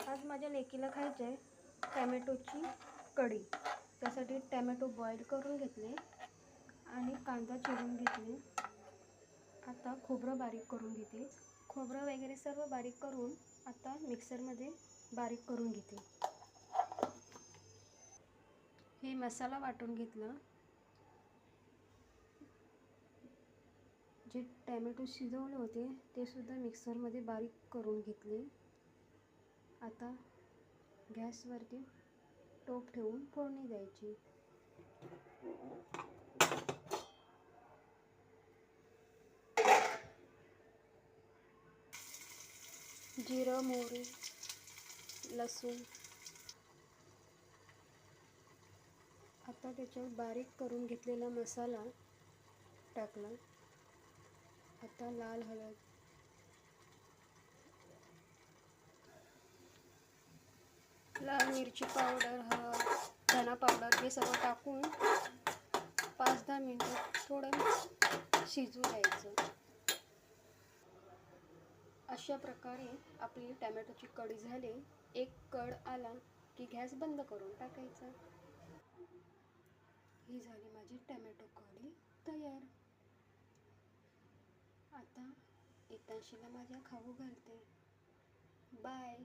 आज माझ्या लेकीला खायचं आहे टॅमॅटोची कढी। त्यासाठी टॅमॅटो बॉईल करून घेतले आणि कांदा चिरून घेतले। आता खोबरं बारीक करून घेते। खोबरं वगैरे सर्व बारीक करून आता मिक्सरमध्ये बारीक करून घेते। हे मसाला वाटून घेतला। जे टॅमॅटो शिजवले होते ते सुद्धा मिक्सरमध्ये बारीक करून घेतले। आता गॅसवरती टोप ठेवून फोडणी द्यायची। जिरं, मोहरी, लसूण आता त्याच्यावर बारीक करून घेतलेला मसाला टाकला। आता लाल हळद, लाल मिरची पावडर, धना पावडर हे सर्व टाकून 5-10 मिनिटं थोडं शिजू द्यायचं। अशा प्रकारे आपली टॅमॅटोची कढी झाली। एक कढ आला की गॅस बंद करून टाकायचा। ही झाली माझी टॅमॅटो कढी तयार। आता इताशीला माझ्या खाऊ घालते। बाय।